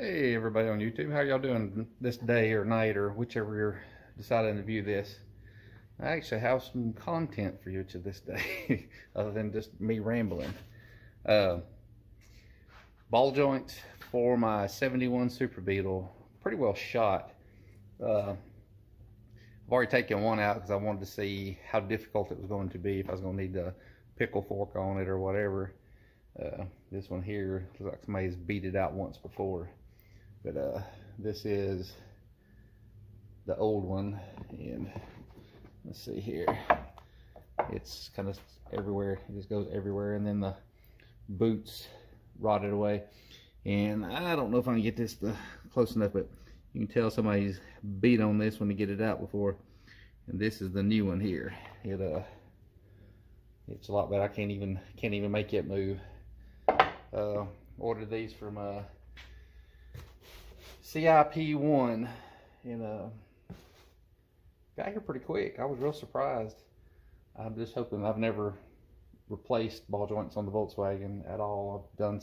Hey everybody on YouTube, how y'all doing this day or night or whichever you're deciding to view this? I actually have some content for you to this day other than just me rambling. Ball joints for my 71 Super Beetle, pretty well shot. I've already taken one out because I wanted to see how difficult it was going to be, if I was going to need a pickle fork on it or whatever. This one here looks like somebody's beat it out once before. But this is the old one, and let's see here, it's kind of everywhere, it just goes everywhere, and then the boots rotted away. And I don't know if I can get this close enough, but you can tell somebody's beat on this one to get it out before. And this is the new one here. It's a lot better. I can't even make it move. Ordered these from CIP1, and got here pretty quick. I was real surprised. I'm just hoping. I've never replaced ball joints on the Volkswagen at all. I've done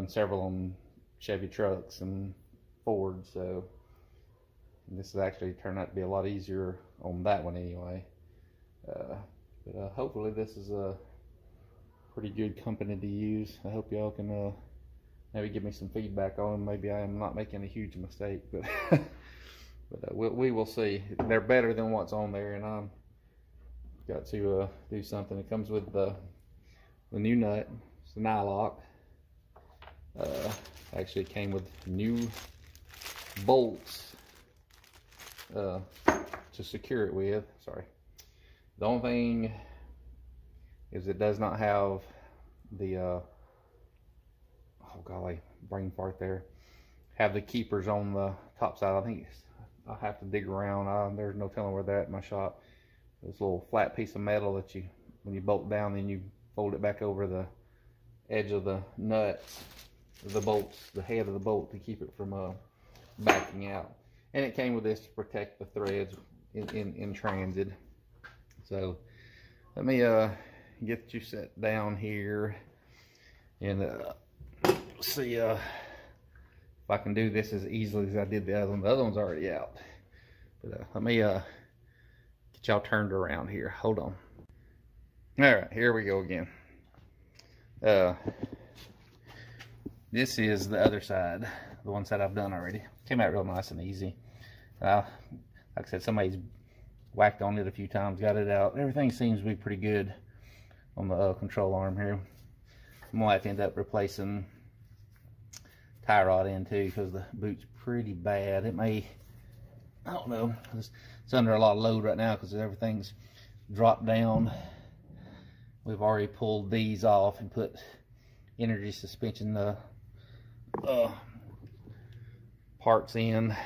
several on Chevy trucks and Ford, so this has actually turned out to be a lot easier on that one anyway. But hopefully this is a pretty good company to use. I hope y'all can maybe give me some feedback on them. Maybe I am not making a huge mistake, but we will see. They're better than what's on there, and I'm got to do something. It comes with the new nut. It's the Nylock. Actually came with new bolts to secure it with. Sorry. The only thing is it does not have the oh golly, brain fart there. Have the keepers on the top side. I think I'll have to dig around. There's no telling where they're at in my shop. This little flat piece of metal that when you bolt down, then you fold it back over the edge of the nuts, the bolts, the head of the bolt, to keep it from backing out. And it came with this to protect the threads in transit. So let me get you set down here and see if I can do this as easily as I did the other one. The other one's already out. But let me get y'all turned around here. Hold on. Alright, here we go again. This is the other side, the one side I've done already. Came out real nice and easy. Like I said, somebody's whacked on it a few times, got it out. Everything seems to be pretty good on the control arm here. I'm gonna have to end up replacing tie rod in too, because the boot's pretty bad. It may, I don't know, it's under a lot of load right now because everything's dropped down. We've already pulled these off and put energy suspension parts in.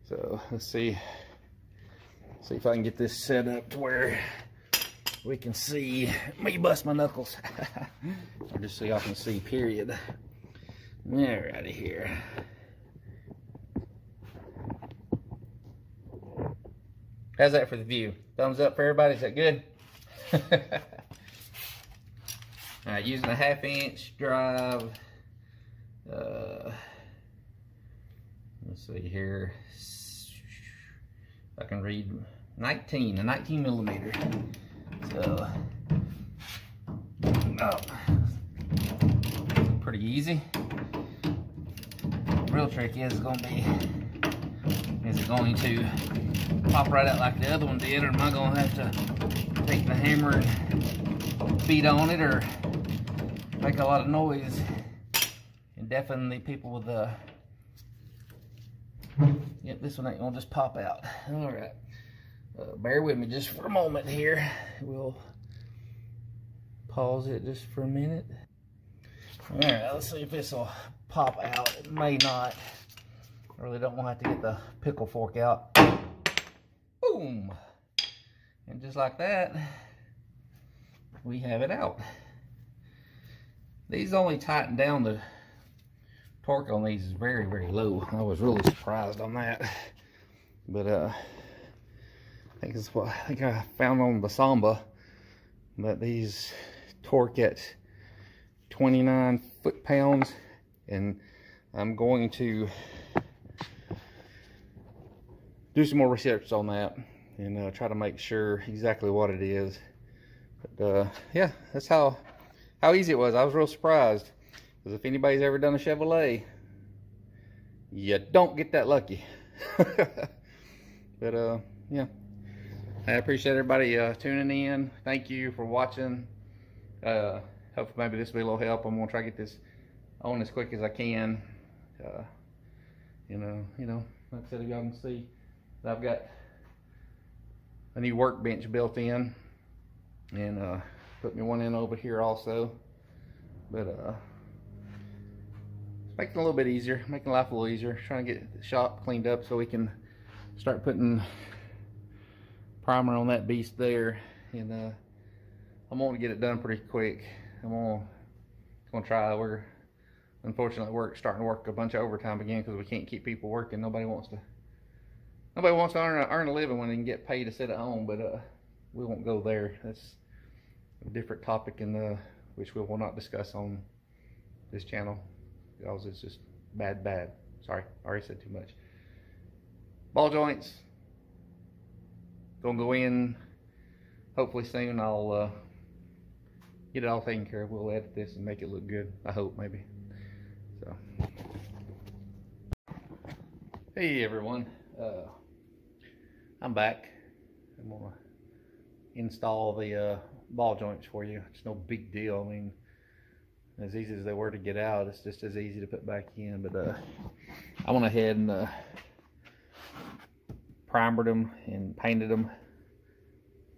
So let's see if I can get this set up to where we can see me bust my knuckles. Or just so y'all can see, period. Alrighty here. How's that for the view? Thumbs up for everybody, is that good? Alright, using a 1/2 inch drive. Let's see here. I can read a 19 millimeter. So, pretty easy. The real trick is it going to pop right out like the other one did, or am I going to have to take the hammer and beat on it, or make a lot of noise and deafen the people with the... Yep, this one ain't gonna just pop out. All right, bear with me just for a moment here. We'll pause it just for a minute. All right, let's see if this will pop out. It may not. I really don't want to have to get the pickle fork out. Boom! And just like that, we have it out. These only tighten down. The torque on these is very, very low. I was really surprised on that. But I think it's what I think I found on the Samba, that these torque at 29 foot-pounds and I'm going to do some more research on that and try to make sure exactly what it is. But yeah, that's how easy it was. I was real surprised, because if anybody's ever done a Chevrolet, you don't get that lucky. But yeah, I appreciate everybody tuning in. Thank you for watching. Hopefully maybe this will be a little help. I'm gonna try to get this on as quick as I can. You know, like I said, if y'all can see, I've got a new workbench built in, and put me one in over here also. But it's making it a little bit easier, making life a little easier, trying to get the shop cleaned up so we can start putting primer on that beast there. And I'm going to get it done pretty quick. I'm gonna try. We're unfortunately starting to work a bunch of overtime again because we can't keep people working. Nobody wants to earn a living when they can get paid to sit at home. But we won't go there. That's a different topic, in which we will not discuss on this channel, because it's just bad. Sorry, I already said too much. Ball joints gonna go in hopefully soon. I'll get it all taken care of. We'll edit this and make it look good, I hope, maybe. So, hey everyone, I'm back. I'm gonna install the ball joints for you. It's no big deal. I mean, as easy as they were to get out, it's just as easy to put back in. But I went ahead and primered them and painted them.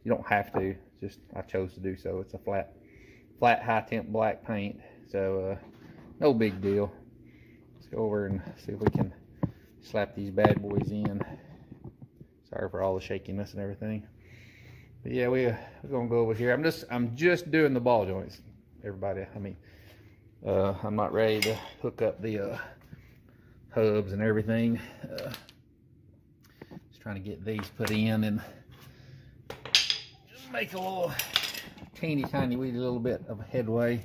You don't have to, just I chose to do so. It's a flat high temp black paint, so no big deal. Let's go over and see if we can slap these bad boys in. Sorry for all the shakiness and everything. But yeah, we're gonna go over here. I'm just doing the ball joints, everybody. I mean, I'm not ready to hook up the hubs and everything. Just trying to get these put in and just make a little teeny tiny weedy little bit of headway.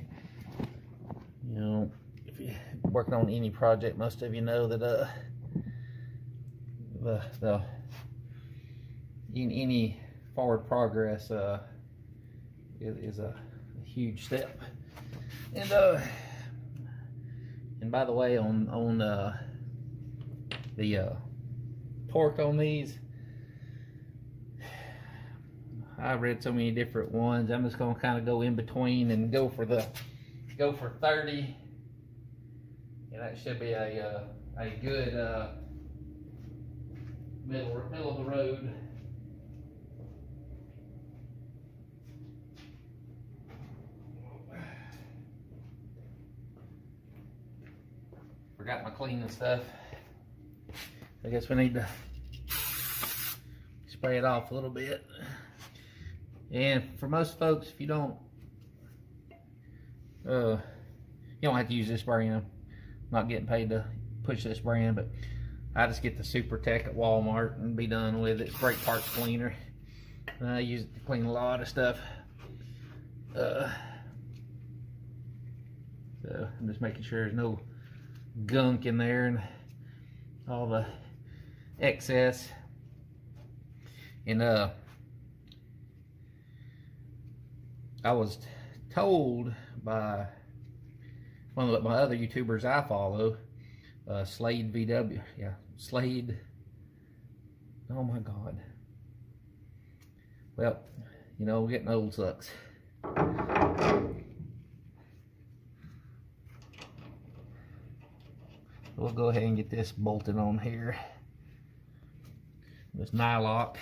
You know, if you're working on any project, most of you know that any forward progress is a huge step. And by the way, on the torque on these, I've read so many different ones. I'm just gonna kind of go in between and go for 30, and that should be a good middle of the road. Forgot my cleaning stuff. I guess we need to spray it off a little bit. And for most folks, if you don't have to use this brand. I'm not getting paid to push this brand, but I just get the Super Tech at Walmart and be done with it. Brake parts cleaner. I use it to clean a lot of stuff. So I'm just making sure there's no gunk in there and all the excess. And I was told by one of my other YouTubers I follow, Slade VW, yeah, Slade, oh my God. Well, you know, getting old sucks. We'll go ahead and get this bolted on here. This nylock.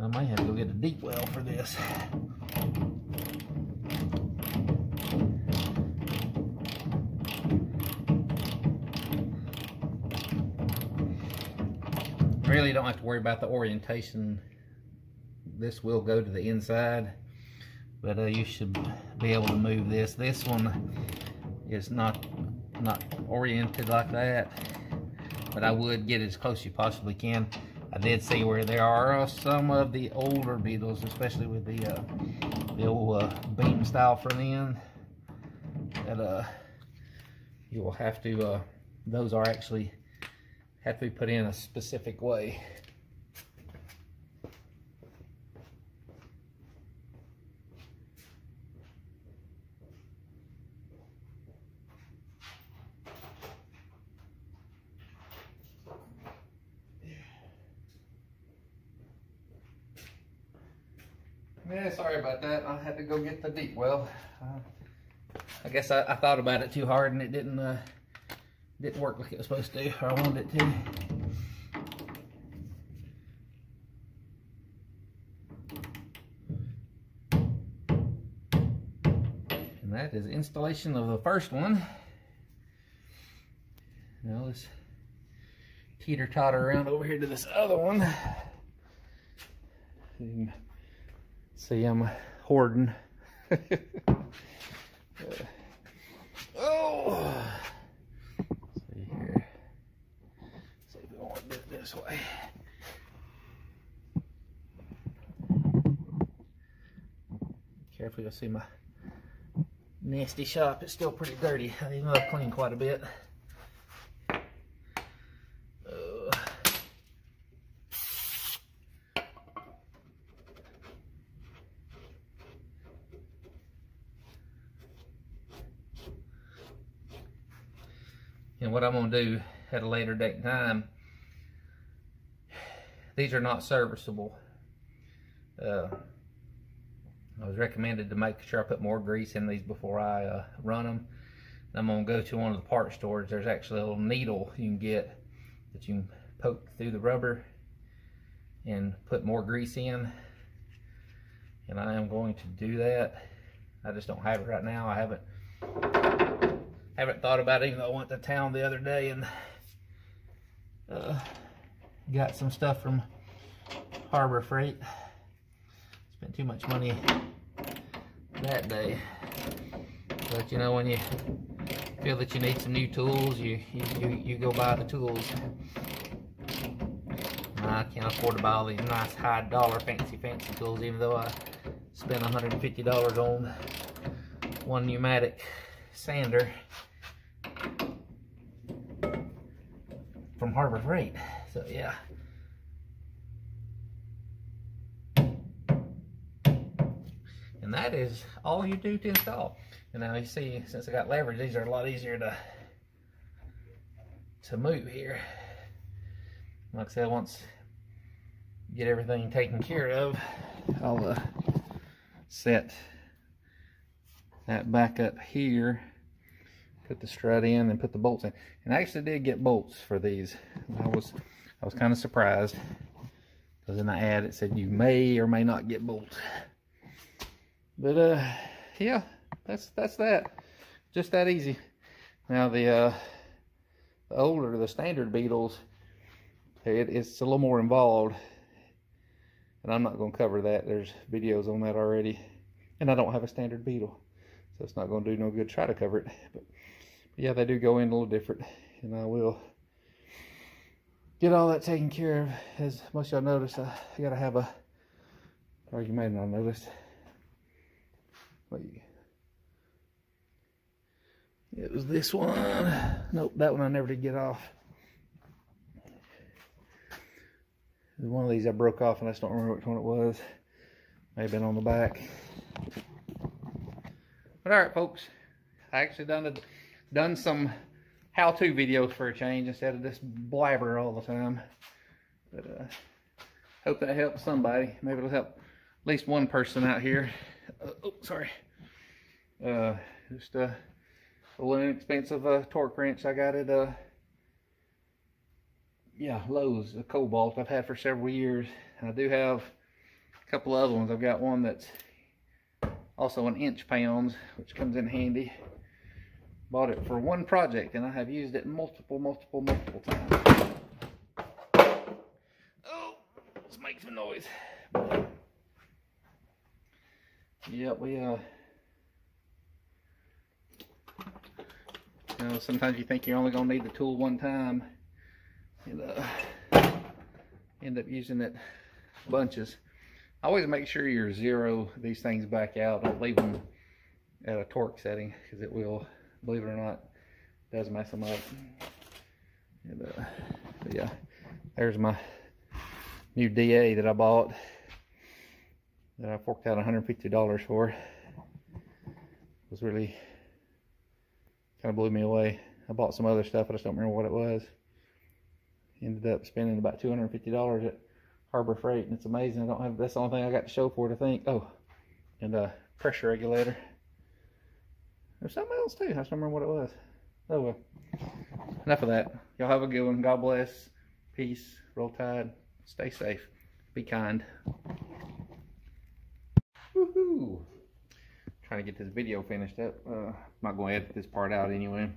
I might have to go get a deep well for this. Really don't have to worry about the orientation. This will go to the inside, but you should be able to move this. This one is not oriented like that, but I would get as close as you possibly can. I did see where there are some of the older Beetles, especially with the old beam style front end, that you will have to, those are actually have to be put in a specific way. Yeah, sorry about that. I had to go get the deep well. I guess I thought about it too hard and it didn't work like it was supposed to, or I wanted it to. And that is installation of the first one. Now let's teeter-totter around over here to this other one. See, I'm hoarding. Oh, see here. See if we want to do it this way. Careful, you'll see my nasty shop. It's still pretty dirty, even though I've cleaned quite a bit. And what I'm going to do at a later date and time, these are not serviceable. I was recommended to make sure I put more grease in these before I run them. And I'm going to go to one of the part stores. There's actually a little needle you can get that you can poke through the rubber and put more grease in. And I am going to do that. I just don't have it right now. I haven't thought about it, even though I went to town the other day and got some stuff from Harbor Freight. Spent too much money that day. But you know, when you feel that you need some new tools, you go buy the tools. I can't afford to buy all these nice high dollar fancy tools, even though I spent $150 on one pneumatic sander from Harbor Freight. So yeah. And that is all you do to install. And now you see, since I got leverage, these are a lot easier to move here. Like I said, once you get everything taken care of, I'll set that back up here, put the strut in and put the bolts in. And I actually did get bolts for these. I was kind of surprised, because in the ad it said you may or may not get bolts. But yeah, that's that. Just that easy. Now the standard Beetles, it's a little more involved, and I'm not going to cover that. There's videos on that already, and I don't have a standard Beetle, so it's not going to do no good try to cover it. But yeah, they do go in a little different, and I will get all that taken care of. As most of y'all noticed, I gotta have a, or you may not have noticed, it was this one. Nope, that one I never did get off. One of these I broke off, and I just don't remember which one it was. May have been on the back. But alright folks, I actually done some how-to videos for a change instead of this blabber all the time. But hope that helps somebody. Maybe it'll help at least one person out here. Oh, sorry. Just a little inexpensive torque wrench I got at Lowe's, a Cobalt I've had for several years. And I do have a couple other ones. I've got one that's also an inch-pounds, which comes in handy. Bought it for one project, and I have used it multiple times. Oh, let's make some noise. Yep, you know, sometimes you think you're only gonna need the tool one time, and end up using it bunches. Always make sure you zero these things back out. Don't leave them at a torque setting, because it will, believe it or not, does mess them up. And, but yeah, there's my new DA that I bought, that I forked out $150 for. It was really kind of blew me away. I bought some other stuff, I just don't remember what it was. Ended up spending about $250 at Harbor Freight, and it's amazing. I don't have, that's the only thing I got to show for it, I think. Oh, and a pressure regulator. There's something else too. I just don't remember what it was. Oh well. Enough of that. Y'all have a good one. God bless. Peace. Roll Tide. Stay safe. Be kind. Woohoo! Trying to get this video finished up. I'm not going to edit this part out anyway.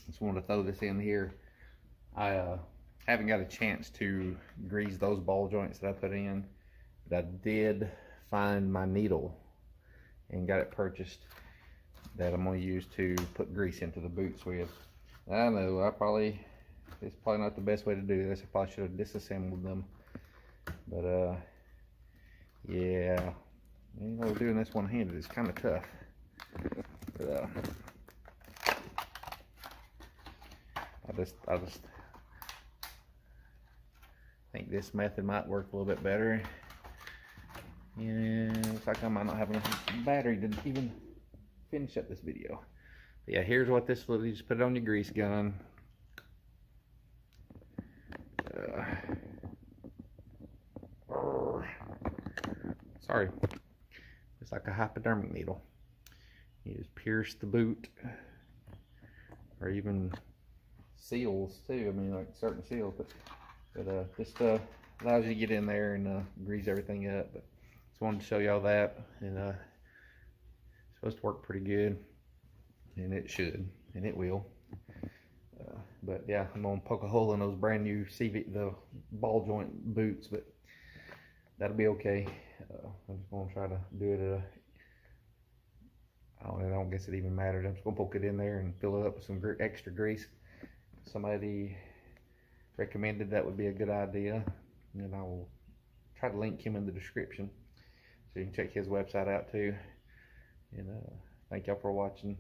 Just wanted to throw this in here. I haven't got a chance to grease those ball joints that I put in, but I did find my needle and got it purchased that I'm going to use to put grease into the boots with. I know it's probably not the best way to do this. I probably should have disassembled them, but yeah, you know, doing this one-handed is kind of tough. But I just think this method might work a little bit better. Yeah, looks like I might not have enough battery to even finish up this video. But yeah, here's what this will do. Just put it on your grease gun. Sorry, it's like a hypodermic needle. You just pierce the boot, or even seals too. I mean, like certain seals, but just allows you to get in there and grease everything up. But just wanted to show y'all that, and it's supposed to work pretty good, and it should, and it will. But yeah, I'm gonna poke a hole in those brand new the ball joint boots, but that'll be okay. I'm just gonna try to do it at I don't guess it even matters. I'm just gonna poke it in there and fill it up with some extra grease. Somebody recommended that would be a good idea, and I will try to link him in the description so you can check his website out too. And thank y'all for watching.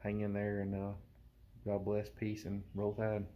Hang in there, and God bless, peace, and Roll Tide.